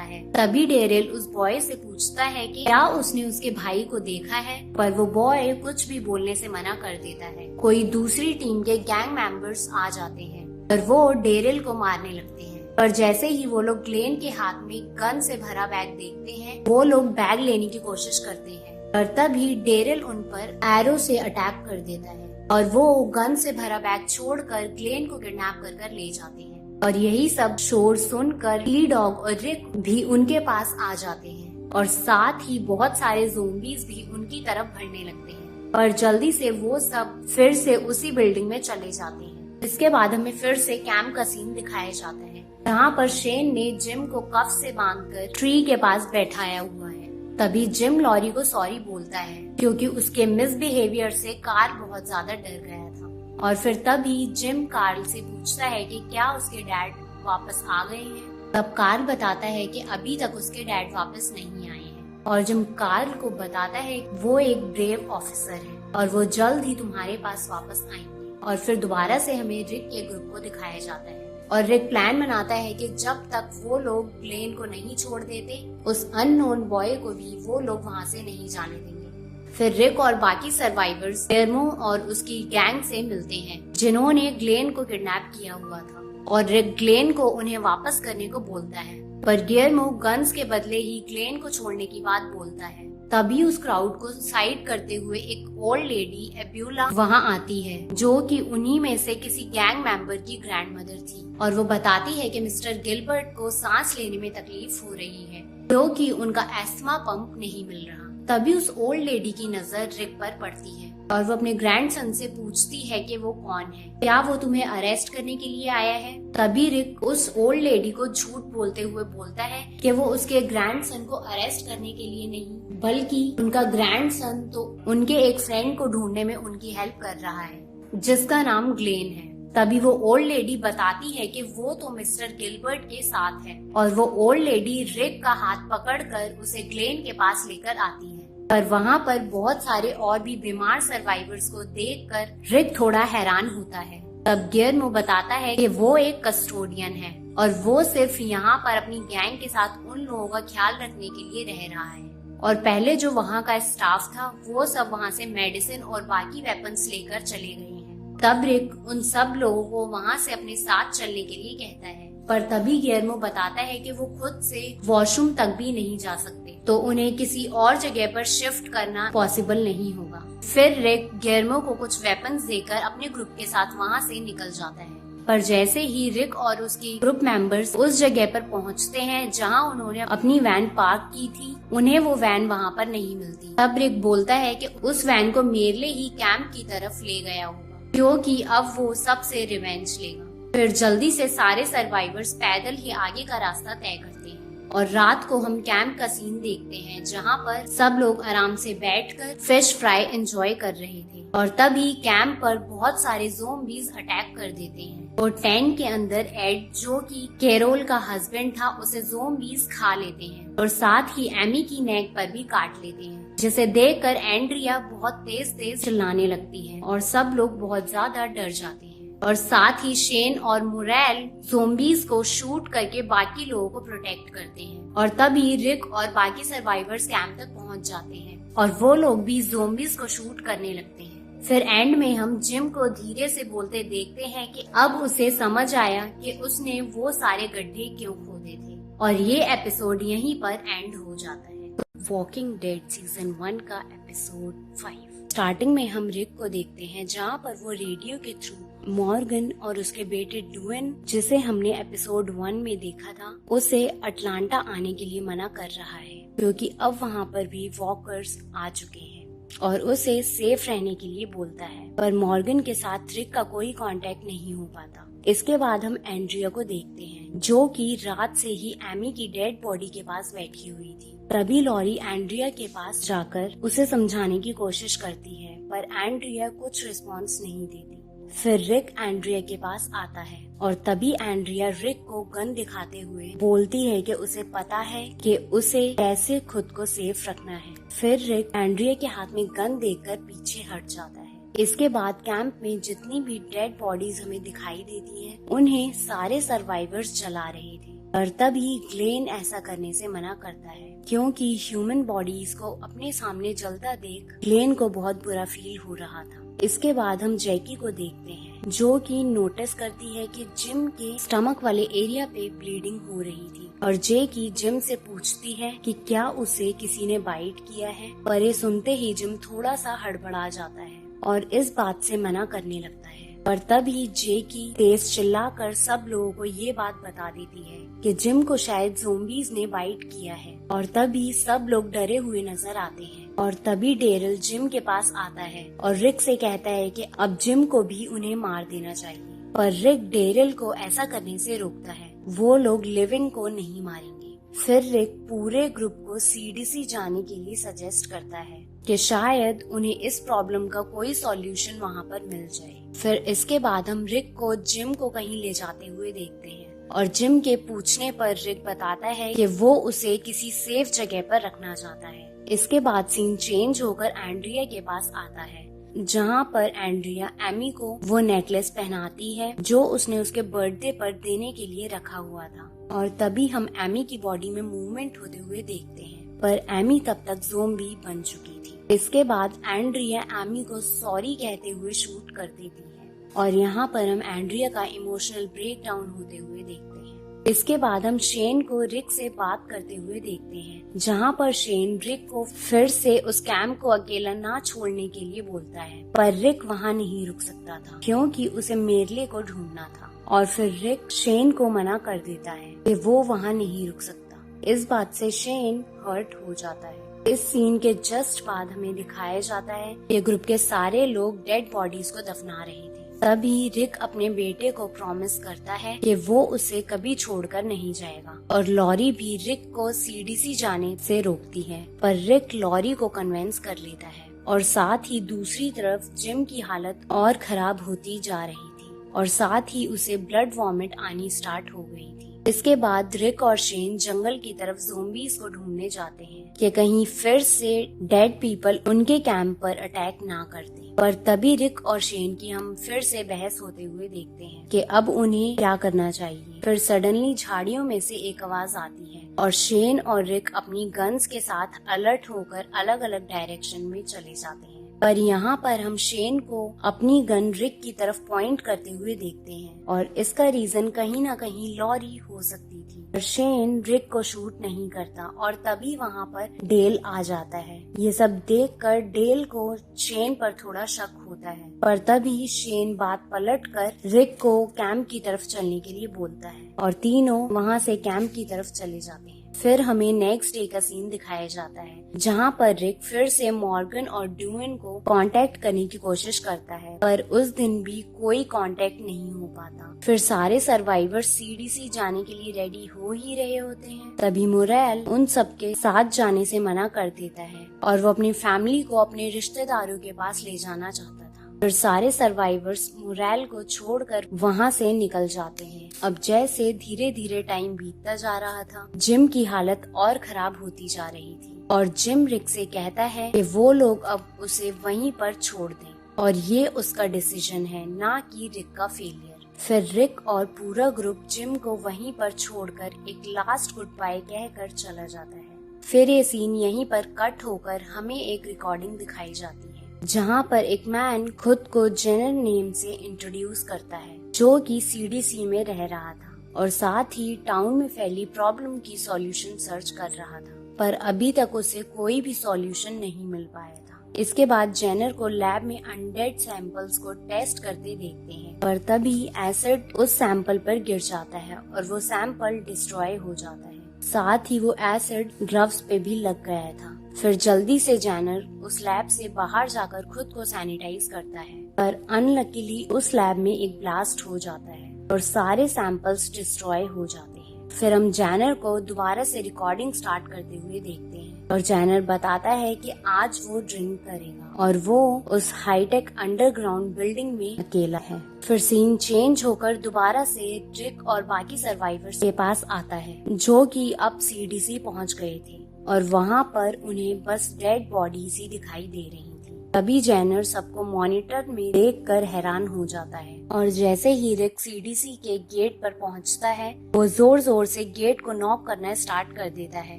है। तभी डेरिल उस बॉय से पूछता है कि क्या उसने उसके भाई को देखा है, पर वो बॉय कुछ भी बोलने से मना कर देता है। कोई दूसरी टीम के गैंग मेंबर्स आ जाते हैं और वो डेरिल को मारने लगते हैं। पर जैसे ही वो लोग ग्लेन के हाथ में गन से भरा बैग देखते हैं वो लोग बैग लेने की कोशिश करते हैं और तभी डेरिल उन पर एरो से अटैक कर देता है और वो गन से भरा बैग छोड़कर ग्लेन को किडनैप कर ले जाते हैं। और यही सब शोर सुनकर ली डॉग और रिक भी उनके पास आ जाते हैं और साथ ही बहुत सारे ज़ोंबीज भी उनकी तरफ बढ़ने लगते हैं। और जल्दी से वो सब फिर से उसी बिल्डिंग में चले जाते हैं। इसके बाद हमें फिर से कैंप का सीन दिखाया जाता है जहाँ पर शेन ने जिम को कफ से बांधकर ट्री के पास बैठाया हुआ है। तभी जिम लॉरी को सॉरी बोलता है क्योंकि उसके मिसबिहेवियर से कार्ल बहुत ज्यादा डर गया था। और फिर तभी जिम कार्ल से पूछता है कि क्या उसके डैड वापस आ गए हैं। तब कार्ल बताता है कि अभी तक उसके डैड वापस नहीं आए हैं और जिम कार्ल को बताता है वो एक ब्रेव ऑफिसर है और वो जल्द ही तुम्हारे पास वापस आएंगे। और फिर दोबारा से हमें रिक के ग्रुप को दिखाया जाता है और रिक प्लान बनाता है कि जब तक वो लोग ग्लेन को नहीं छोड़ देते उस अननोन बॉय को भी वो लोग वहाँ से नहीं जाने देंगे। फिर रिक और बाकी सर्वाइवर्स गेर्मो और उसकी गैंग से मिलते हैं जिन्होंने ग्लेन को किडनैप किया हुआ था और रिक ग्लेन को उन्हें वापस करने को बोलता है। पर गेर्मो गन्स के बदले ही ग्लेन को छोड़ने की बात बोलता है। तभी उस क्राउड को साइड करते हुए एक ओल्ड लेडी एब्यूला वहाँ आती है जो कि उन्हीं में से किसी गैंग मेंबर की ग्रैंडमदर थी और वो बताती है कि मिस्टर गिलबर्ट को सांस लेने में तकलीफ हो रही है क्योंकि उनका एस्थमा पंप नहीं मिल रहा। तभी उस ओल्ड लेडी की नजर रिक पर पड़ती है और वो अपने ग्रैंडसन से पूछती है कि वो कौन है, क्या वो तुम्हें अरेस्ट करने के लिए आया है। तभी रिक उस ओल्ड लेडी को झूठ बोलते हुए बोलता है कि वो उसके ग्रैंडसन को अरेस्ट करने के लिए नहीं बल्कि उनका ग्रैंडसन तो उनके एक फ्रेंड को ढूंढने में उनकी हेल्प कर रहा है जिसका नाम ग्लेन है। तभी वो ओल्ड लेडी बताती है कि वो तो मिस्टर गिलबर्ट के साथ है और वो ओल्ड लेडी रिक का हाथ पकड़कर उसे ग्लेन के पास लेकर आती है। पर वहाँ पर बहुत सारे और भी बीमार सर्वाइवर्स को देखकर रिक थोड़ा हैरान होता है। तब गेर्मो बताता है कि वो एक कस्टोडियन है और वो सिर्फ यहाँ पर अपनी गैंग के साथ उन लोगों का ख्याल रखने के लिए रह रहा है और पहले जो वहाँ का स्टाफ था वो सब वहाँ से मेडिसिन और बाकी वेपन्स लेकर चले गए हैं। तब रिक उन सब लोगों को वहाँ से अपने साथ चलने के लिए कहता है पर तभी गेर्मो बताता है कि वो खुद से वॉशरूम तक भी नहीं जा सकते तो उन्हें किसी और जगह पर शिफ्ट करना पॉसिबल नहीं होगा। फिर रिक गेर्मो को कुछ वेपन्स देकर अपने ग्रुप के साथ वहाँ से निकल जाता है। पर जैसे ही रिक और उसकी ग्रुप मेंबर्स उस जगह पर पहुँचते हैं जहाँ उन्होंने अपनी वैन पार्क की थी उन्हें वो वैन वहाँ पर नहीं मिलती। तब रिक बोलता है कि उस वैन को मेरले ही कैंप की तरफ ले गया होगा क्योंकि अब वो सबसे रिवेंज लेगा। फिर जल्दी से सारे सर्वाइवर्स पैदल ही आगे का रास्ता तय करते हैं और रात को हम कैंप का सीन देखते हैं जहाँ पर सब लोग आराम से बैठकर फिश फ्राई एंजॉय कर रहे थे और तभी कैंप पर बहुत सारे ज़ोंबीज अटैक कर देते हैं और टेंट के अंदर एड जो कि कैरोल का हस्बैंड था उसे ज़ोंबीज खा लेते हैं और साथ ही एमी की नेक पर भी काट लेते हैं जिसे देखकर एंड्रिया बहुत तेज तेज चिल्लाने लगती है और सब लोग बहुत ज्यादा डर जाते हैं और साथ ही शेन और मुरेल ज़ोंबीज को शूट करके बाकी लोगों को प्रोटेक्ट करते हैं और तभी रिक और बाकी सर्वाइवर्स कैंप तक पहुंच जाते हैं और वो लोग भी ज़ोंबीज को शूट करने लगते हैं। फिर एंड में हम जिम को धीरे से बोलते देखते हैं कि अब उसे समझ आया कि उसने वो सारे गड्ढे क्यों खोदे थे और ये एपिसोड यहीं पर एंड हो जाता है। वॉकिंग डेड सीजन 1 का एपिसोड 5। स्टार्टिंग में हम रिक को देखते हैं जहाँ पर वो रेडियो के थ्रू मॉर्गन और उसके बेटे ड्यून जिसे हमने एपिसोड 1 में देखा था उसे अटलांटा आने के लिए मना कर रहा है क्योंकि अब वहाँ पर भी वॉकर्स आ चुके हैं और उसे सेफ रहने के लिए बोलता है। पर मॉर्गन के साथ रिक का कोई कांटेक्ट नहीं हो पाता। इसके बाद हम एंड्रिया को देखते हैं जो कि रात से ही एमी की डेड बॉडी के पास बैठी हुई थी। तभी लॉरी एंड्रिया के पास जाकर उसे समझाने की कोशिश करती है पर एंड्रिया कुछ रिस्पॉन्स नहीं देती। फिर रिक एंड्रिया के पास आता है और तभी एंड्रिया रिक को गन दिखाते हुए बोलती है कि उसे पता है कि उसे कैसे खुद को सेफ रखना है। फिर रिक एंड्रिया के हाथ में गन देखकर पीछे हट जाता है। इसके बाद कैंप में जितनी भी डेड बॉडीज हमें दिखाई देती हैं, उन्हें सारे सर्वाइवर्स जला रहे थे। पर तभी ग्लेन ऐसा करने से मना करता है, क्योंकि ह्यूमन बॉडीज को अपने सामने जलता देख ग्लेन को बहुत बुरा फील हो रहा था। इसके बाद हम जैकी को देखते हैं, जो कि नोटिस करती है कि जिम के स्टमक वाले एरिया पे ब्लीडिंग हो रही थी, और जैकी जिम से पूछती है कि क्या उसे किसी ने बाइट किया है। पर ये सुनते ही जिम थोड़ा सा हड़बड़ा जाता है और इस बात से मना करने लगता है। पर तभी जैकी तेज चिल्लाकर सब लोगों को ये बात बता देती है कि जिम को शायद ज़ोंबीज ने बाइट किया है, और तभी सब लोग डरे हुए नजर आते हैं। और तभी डेरिल जिम के पास आता है और रिक से कहता है कि अब जिम को भी उन्हें मार देना चाहिए। पर रिक डेरिल को ऐसा करने से रोकता है, वो लोग लिविंग को नहीं मारेंगे। फिर रिक पूरे ग्रुप को सीडीसी जाने के लिए सजेस्ट करता है कि शायद उन्हें इस प्रॉब्लम का कोई सॉल्यूशन वहाँ पर मिल जाए। फिर इसके बाद हम रिक को जिम को कहीं ले जाते हुए देखते हैं, और जिम के पूछने पर रिक बताता है कि वो उसे किसी सेफ जगह पर रखना चाहता है। इसके बाद सीन चेंज होकर एंड्रिया के पास आता है, जहाँ पर एंड्रिया एमी को वो नेकलेस पहनाती है जो उसने उसके बर्थडे पर देने के लिए रखा हुआ था। और तभी हम एमी की बॉडी में मूवमेंट होते हुए देखते हैं, पर एमी तब तक ज़ोंबी बन चुकी थी। इसके बाद एंड्रिया एमी को सॉरी कहते हुए शूट कर देती है, और यहाँ पर हम एंड्रिया का इमोशनल ब्रेक डाउन होते हुए देखते हैं। इसके बाद हम शेन को रिक से बात करते हुए देखते हैं, जहाँ पर शेन रिक को फिर से उस कैंप को अकेला ना छोड़ने के लिए बोलता है। पर रिक वहाँ नहीं रुक सकता था, क्योंकि उसे मेरले को ढूंढना था। और फिर रिक शेन को मना कर देता है कि वो वहाँ नहीं रुक सकता। इस बात से शेन हर्ट हो जाता है। इस सीन के जस्ट बाद हमें दिखाया जाता है कि ग्रुप के सारे लोग डेड बॉडीज को दफना रहे थे। तभी रिक अपने बेटे को प्रॉमिस करता है कि वो उसे कभी छोड़कर नहीं जाएगा, और लॉरी भी रिक को सीडीसी जाने से रोकती है। पर रिक लॉरी को कन्विंस कर लेता है, और साथ ही दूसरी तरफ जिम की हालत और खराब होती जा रही थी, और साथ ही उसे ब्लड वॉमिट आनी स्टार्ट हो गई थी। इसके बाद रिक और शेन जंगल की तरफ ज़ोंबीज को ढूंढने जाते हैं कि कहीं फिर से डेड पीपल उनके कैंप पर अटैक ना कर दें। पर तभी रिक और शेन की हम फिर से बहस होते हुए देखते हैं कि अब उन्हें क्या करना चाहिए। फिर सडनली झाड़ियों में से एक आवाज आती है, और शेन और रिक अपनी गन्स के साथ अलर्ट होकर अलग अलग डायरेक्शन में चले जाते हैं। पर यहाँ पर हम शेन को अपनी गन रिक की तरफ पॉइंट करते हुए देखते हैं, और इसका रीजन कहीं ना कहीं लॉरी हो सकती थी। पर शेन रिक को शूट नहीं करता, और तभी वहाँ पर डेल आ जाता है। ये सब देखकर डेल को शेन पर थोड़ा शक होता है, पर तभी शेन बात पलटकर रिक को कैंप की तरफ चलने के लिए बोलता है, और तीनों वहाँ से कैंप की तरफ चले जाते हैं। फिर हमें नेक्स्ट डे का सीन दिखाया जाता है, जहाँ पर रिक फिर से मॉर्गन और ड्यूएन को कांटेक्ट करने की कोशिश करता है, पर उस दिन भी कोई कांटेक्ट नहीं हो पाता। फिर सारे सर्वाइवर सीडीसी जाने के लिए रेडी हो ही रहे होते हैं, तभी मोरेल उन सबके साथ जाने से मना कर देता है, और वो अपनी फैमिली को अपने रिश्तेदारों के पास ले जाना चाहता था। फिर सारे सर्वाइवर्स मोरेल को छोड़कर वहाँ से निकल जाते हैं। अब जैसे धीरे धीरे टाइम बीतता जा रहा था, जिम की हालत और खराब होती जा रही थी, और जिम रिक से कहता है कि वो लोग अब उसे वहीं पर छोड़ दें, और ये उसका डिसीजन है, ना कि रिक का फेलियर। फिर रिक और पूरा ग्रुप जिम को वहीं पर छोड़कर एक लास्ट गुड बाय कहकर चला जाता है। फिर ये सीन यहीं पर कट होकर हमें एक रिकॉर्डिंग दिखाई जाती है, जहाँ पर एक मैन खुद को जेनर नेम से इंट्रोड्यूस करता है, जो कि सीडीसी में रह रहा था, और साथ ही टाउन में फैली प्रॉब्लम की सॉल्यूशन सर्च कर रहा था। पर अभी तक उसे कोई भी सॉल्यूशन नहीं मिल पाया था। इसके बाद जेनर को लैब में अनडेड सैंपल्स को टेस्ट करते देखते हैं, पर तभी एसिड उस सैंपल पर गिर जाता है, और वो सैंपल डिस्ट्रॉय हो जाता है। साथ ही वो एसिड ग्लव्स पे भी लग गया था। फिर जल्दी से जेनर उस लैब से बाहर जाकर खुद को सैनिटाइज करता है, पर अनलकीली उस लैब में एक ब्लास्ट हो जाता है, और सारे सैंपल्स डिस्ट्रॉय हो जाते हैं। फिर हम जेनर को दोबारा से रिकॉर्डिंग स्टार्ट करते हुए देखते हैं, और जेनर बताता है कि आज वो ड्रिंक करेगा, और वो उस हाईटेक अंडरग्राउंड बिल्डिंग में अकेला है। फिर सीन चेंज होकर दोबारा से रिक और बाकी सर्वाइवर्स के पास आता है, जो कि अब सीडीसी पहुंच गए थे। और वहाँ पर उन्हें बस डेड बॉडीज ही दिखाई दे रही थी। तभी जेनर सबको मॉनिटर में देखकर हैरान हो जाता है और जैसे ही रिक सीडीसी के गेट पर पहुंचता है वो जोर जोर से गेट को नॉक करना स्टार्ट कर देता है।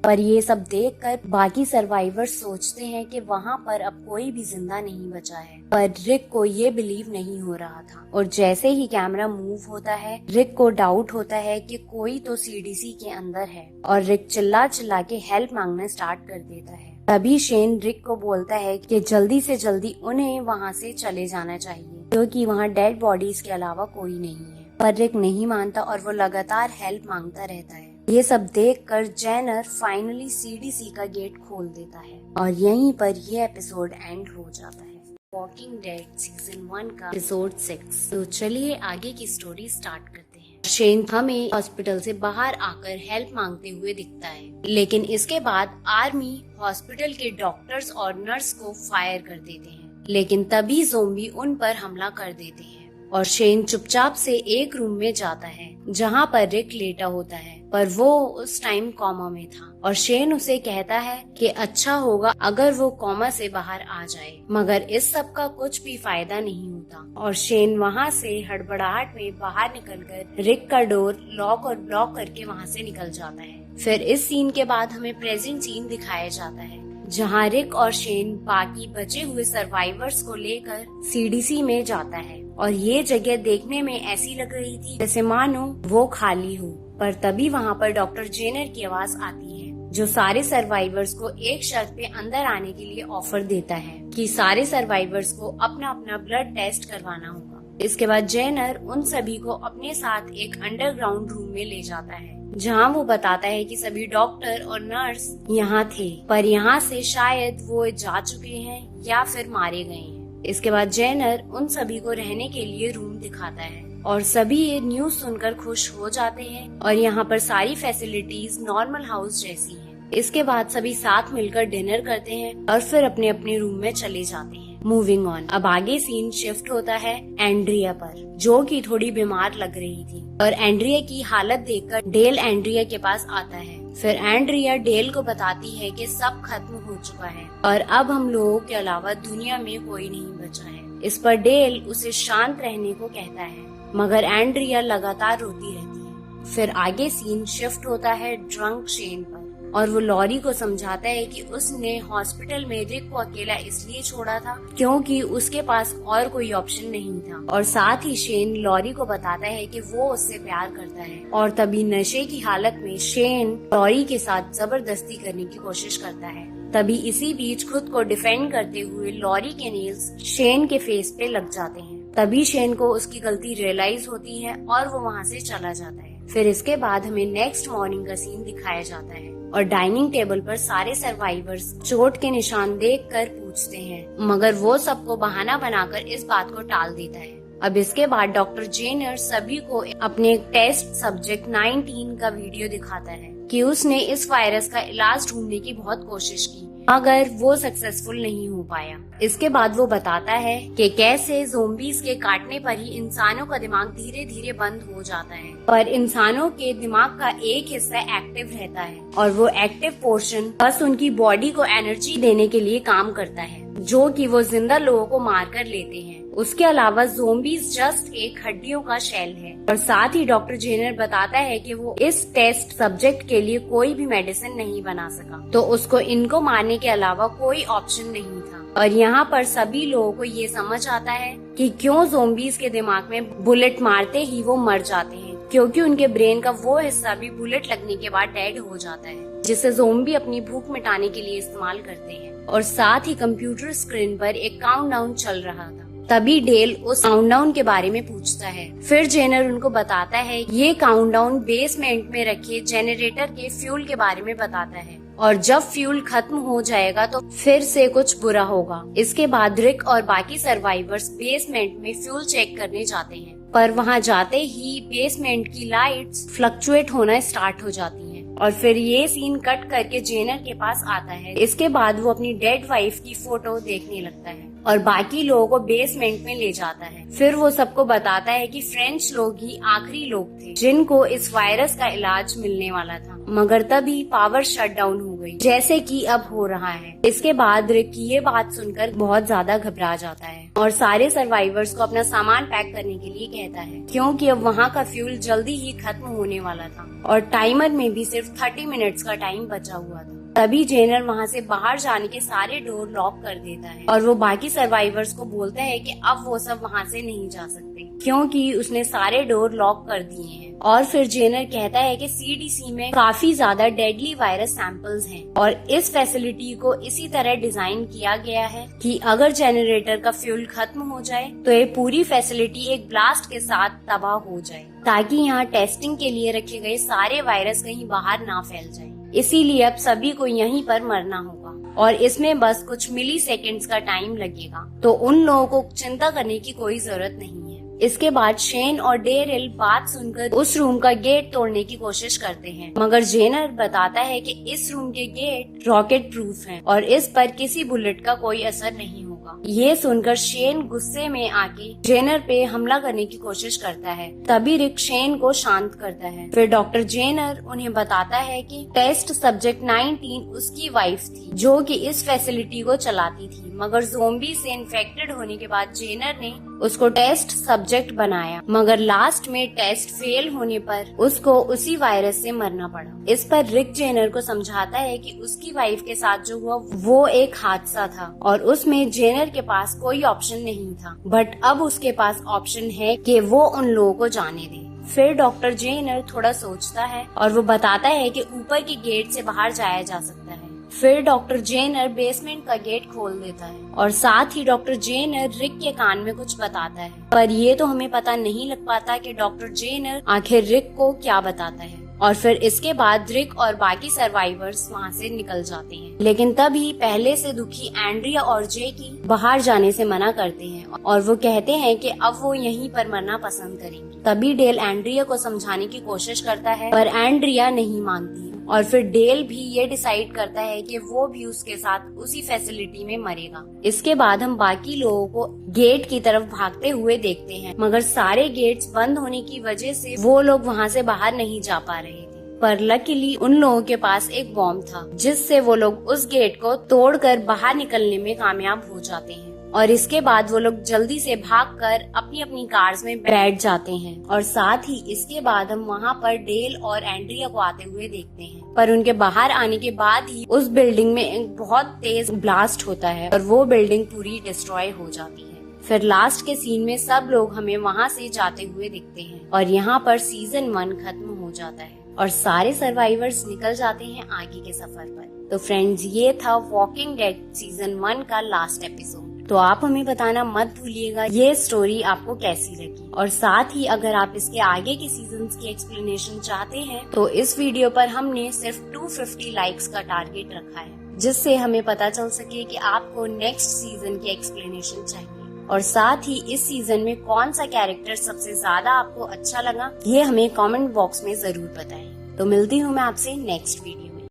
पर ये सब देखकर बाकी सर्वाइवर्स सोचते हैं कि वहाँ पर अब कोई भी जिंदा नहीं बचा है, पर रिक को ये बिलीव नहीं हो रहा था। और जैसे ही कैमरा मूव होता है रिक को डाउट होता है कि कोई तो सीडीसी के अंदर है और रिक चिल्ला चिल्ला के हेल्प मांगना स्टार्ट कर देता है। तभी शेन रिक को बोलता है कि जल्दी से जल्दी उन्हें वहाँ से चले जाना चाहिए क्योंकि वहाँ डेड बॉडीज के अलावा कोई नहीं है। पर रिक नहीं मानता और वो लगातार हेल्प मांगता रहता है। ये सब देखकर जेनर फाइनली सीडीसी का गेट खोल देता है और यहीं पर ये एपिसोड एंड हो जाता है। वॉकिंग डेड सीजन 1 का एपिसोड 6। तो चलिए आगे की स्टोरी स्टार्ट करते हैं। शेन हमें हॉस्पिटल से बाहर आकर हेल्प मांगते हुए दिखता है, लेकिन इसके बाद आर्मी हॉस्पिटल के डॉक्टर्स और नर्स को फायर कर देते हैं। लेकिन तभी ज़ोंबी उन पर हमला कर देते हैं और शेन चुपचाप से एक रूम में जाता है जहाँ पर रिक लेटा होता है, पर वो उस टाइम कोमा में था और शेन उसे कहता है कि अच्छा होगा अगर वो कोमा से बाहर आ जाए। मगर इस सब का कुछ भी फायदा नहीं होता और शेन वहाँ से हड़बड़ाहट में बाहर निकलकर रिक का डोर लॉक और ब्लॉक करके वहाँ से निकल जाता है। फिर इस सीन के बाद हमें प्रेजेंट सीन दिखाया जाता है जहाँ रिक और शेन बाकी बचे हुए सर्वाइवर्स को लेकर सीडीसी में जाता है और ये जगह देखने में ऐसी लग रही थी जैसे मानो वो खाली हो। पर तभी वहाँ पर डॉक्टर जेनर की आवाज आती है जो सारे सर्वाइवर्स को एक शर्त पे अंदर आने के लिए ऑफर देता है कि सारे सर्वाइवर्स को अपना अपना ब्लड टेस्ट करवाना होगा। इसके बाद जेनर उन सभी को अपने साथ एक अंडरग्राउंड रूम में ले जाता है जहाँ वो बताता है कि सभी डॉक्टर और नर्स यहाँ थे, पर यहाँ से शायद वो जा चुके हैं या फिर मारे गए हैं। इसके बाद जेनर उन सभी को रहने के लिए रूम दिखाता है और सभी ये न्यूज सुनकर खुश हो जाते हैं और यहाँ पर सारी फैसिलिटीज नॉर्मल हाउस जैसी हैं। इसके बाद सभी साथ मिलकर डिनर करते हैं और फिर अपने अपने रूम में चले जाते हैं। मूविंग ऑन, अब आगे सीन शिफ्ट होता है एंड्रिया पर, जो कि थोड़ी बीमार लग रही थी और एंड्रिया की हालत देखकर डेल एंड्रिया के पास आता है। फिर एंड्रिया डेल को बताती है कि सब खत्म हो चुका है और अब हम लोगों के अलावा दुनिया में कोई नहीं बचा है। इस पर डेल उसे शांत रहने को कहता है, मगर एंड्रिया लगातार रोती रहती है। फिर आगे सीन शिफ्ट होता है ड्रंक शेन पर और वो लॉरी को समझाता है कि उसने हॉस्पिटल में रिक को अकेला इसलिए छोड़ा था क्योंकि उसके पास और कोई ऑप्शन नहीं था। और साथ ही शेन लॉरी को बताता है कि वो उससे प्यार करता है और तभी नशे की हालत में शेन लॉरी के साथ जबरदस्ती करने की कोशिश करता है। तभी इसी बीच खुद को डिफेंड करते हुए लॉरी के नेल्स शेन के फेस पे लग जाते हैं। तभी शेन को उसकी गलती रियलाइज होती है और वो वहाँ से चला जाता है। फिर इसके बाद हमें नेक्स्ट मॉर्निंग का सीन दिखाया जाता है और डाइनिंग टेबल पर सारे सर्वाइवर्स चोट के निशान देखकर पूछते हैं, मगर वो सबको बहाना बनाकर इस बात को टाल देता है। अब इसके बाद डॉक्टर जेनर सभी को अपने टेस्ट सब्जेक्ट 19 का वीडियो दिखाता है कि उसने इस वायरस का इलाज ढूंढने की बहुत कोशिश की मगर वो सक्सेसफुल नहीं हो पाया। इसके बाद वो बताता है कि कैसे ज़ोंबीज के काटने पर ही इंसानों का दिमाग धीरे धीरे बंद हो जाता है, पर इंसानों के दिमाग का एक हिस्सा एक्टिव रहता है और वो एक्टिव पोर्शन बस उनकी बॉडी को एनर्जी देने के लिए काम करता है, जो कि वो जिंदा लोगों को मार कर लेते हैं। उसके अलावा ज़ोंबीज जस्ट एक हड्डियों का शेल है। और साथ ही डॉक्टर जेनर बताता है कि वो इस टेस्ट सब्जेक्ट के लिए कोई भी मेडिसिन नहीं बना सका, तो उसको इनको मारने के अलावा कोई ऑप्शन नहीं था। और यहाँ पर सभी लोगों को ये समझ आता है कि क्यों ज़ोंबीज के दिमाग में बुलेट मारते ही वो मर जाते हैं, क्योंकि उनके ब्रेन का वो हिस्सा भी बुलेट लगने के बाद डेड हो जाता है, जिसे ज़ोंबी अपनी भूख मिटाने के लिए इस्तेमाल करते हैं। और साथ ही कंप्यूटर स्क्रीन पर एक काउंटडाउन चल रहा था। तभी डेल उस काउंटडाउन के बारे में पूछता है। फिर जेनर उनको बताता है ये काउंटडाउन बेसमेंट में रखे जेनरेटर के फ्यूल के बारे में बताता है और जब फ्यूल खत्म हो जाएगा तो फिर से कुछ बुरा होगा। इसके बाद रिक और बाकी सर्वाइवर्स बेसमेंट में फ्यूल चेक करने जाते हैं, पर वहाँ जाते ही बेसमेंट की लाइट्स फ्लक्चुएट होना स्टार्ट हो जाती हैं और फिर ये सीन कट करके जेनर के पास आता है। इसके बाद वो अपनी डेड वाइफ की फोटो देखने लगता है और बाकी लोगों को बेसमेंट में ले जाता है। फिर वो सबको बताता है कि फ्रेंच लोग ही आखिरी लोग थे जिनको इस वायरस का इलाज मिलने वाला था, मगर तभी पावर शट डाउन हो गई, जैसे कि अब हो रहा है। इसके बाद रिक ये बात सुनकर बहुत ज्यादा घबरा जाता है और सारे सर्वाइवर्स को अपना सामान पैक करने के लिए कहता है, क्योंकि अब वहाँ का फ्यूल जल्दी ही खत्म होने वाला था और टाइमर में भी सिर्फ 30 मिनट्स का टाइम बचा हुआ था। तभी जेनर वहाँ से बाहर जाने के सारे डोर लॉक कर देता है और वो बाकी सर्वाइवर्स को बोलता है कि अब वो सब वहाँ से नहीं जा सकते, क्योंकि उसने सारे डोर लॉक कर दिए हैं। और फिर जेनर कहता है कि सीडीसी में काफी ज्यादा डेडली वायरस सैंपल्स हैं और इस फैसिलिटी को इसी तरह डिजाइन किया गया है कि अगर जनरेटर का फ्यूल खत्म हो जाए तो ये पूरी फैसिलिटी एक ब्लास्ट के साथ तबाह हो जाए, ताकि यहाँ टेस्टिंग के लिए रखे गए सारे वायरस कहीं बाहर ना फैल जाए। इसीलिए अब सभी को यहीं पर मरना होगा और इसमें बस कुछ मिली सेकेंड्स का टाइम लगेगा, तो उन लोगों को चिंता करने की कोई जरूरत नहीं है। इसके बाद शेन और डेरिल बात सुनकर उस रूम का गेट तोड़ने की कोशिश करते हैं, मगर जेनर बताता है कि इस रूम के गेट रॉकेट प्रूफ हैं और इस पर किसी बुलेट का कोई असर नहीं होगा। ये सुनकर शेन गुस्से में आके जेनर पे हमला करने की कोशिश करता है। तभी रिक शेन को शांत करता है। फिर डॉक्टर जेनर उन्हें बताता है कि टेस्ट सब्जेक्ट 19 उसकी वाइफ थी जो कि इस फैसिलिटी को चलाती थी, मगर ज़ोंबी से इन्फेक्टेड होने के बाद जेनर ने उसको टेस्ट सब्जेक्ट बनाया, मगर लास्ट में टेस्ट फेल होने पर उसको उसी वायरस से मरना पड़ा। इस पर रिक जेनर को समझाता है कि उसकी वाइफ के साथ जो हुआ वो एक हादसा था और उसमें जेनर के पास कोई ऑप्शन नहीं था, बट अब उसके पास ऑप्शन है कि वो उन लोगों को जाने दे। फिर डॉक्टर जेनर थोड़ा सोचता है और वो बताता है कि ऊपर के गेट से बाहर जाया जा सकता है। फिर डॉक्टर जेनर बेसमेंट का गेट खोल देता है और साथ ही डॉक्टर जेनर रिक के कान में कुछ बताता है, पर ये तो हमें पता नहीं लग पाता कि डॉक्टर जेनर आखिर रिक को क्या बताता है। और फिर इसके बाद रिक और बाकी सर्वाइवर्स वहाँ से निकल जाते हैं, लेकिन तभी पहले से दुखी एंड्रिया और जेकी बाहर जाने से मना करते हैं और वो कहते हैं कि अब वो यहीं पर मरना पसंद करेंगे। तभी डेल एंड्रिया को समझाने की कोशिश करता है, पर एंड्रिया नहीं मानती और फिर डेल भी ये डिसाइड करता है कि वो भी उसके साथ उसी फैसिलिटी में मरेगा। इसके बाद हम बाकी लोगों को गेट की तरफ भागते हुए देखते हैं, मगर सारे गेट्स बंद होने की वजह से वो लोग वहाँ से बाहर नहीं जा पा रहे थे। पर लकीली उन लोगों के पास एक बॉम्ब था, जिससे वो लोग उस गेट को तोड़कर बाहर निकलने में कामयाब हो जाते हैं। और इसके बाद वो लोग जल्दी से भागकर अपनी अपनी कार्स में बैठ जाते हैं और साथ ही इसके बाद हम वहाँ पर डेल और एंड्रिया को आते हुए देखते हैं। पर उनके बाहर आने के बाद ही उस बिल्डिंग में एक बहुत तेज ब्लास्ट होता है और वो बिल्डिंग पूरी डिस्ट्रॉय हो जाती है। फिर लास्ट के सीन में सब लोग हमें वहाँ से जाते हुए दिखते हैं और यहाँ पर सीजन 1 खत्म हो जाता है और सारे सर्वाइवर्स निकल जाते हैं आगे के सफर पर। तो फ्रेंड्स, ये था वॉकिंग डेड सीजन 1 का लास्ट एपिसोड। तो आप हमें बताना मत भूलिएगा ये स्टोरी आपको कैसी लगी, और साथ ही अगर आप इसके आगे की सीजन्स की एक्सप्लेनेशन चाहते हैं तो इस वीडियो पर हमने सिर्फ 250 लाइक्स का टारगेट रखा है, जिससे हमें पता चल सके कि आपको नेक्स्ट सीजन की एक्सप्लेनेशन चाहिए। और साथ ही इस सीजन में कौन सा कैरेक्टर सबसे ज्यादा आपको अच्छा लगा ये हमें कमेंट बॉक्स में जरूर बताएं। तो मिलती हूँ मैं आपसे नेक्स्ट वीडियो।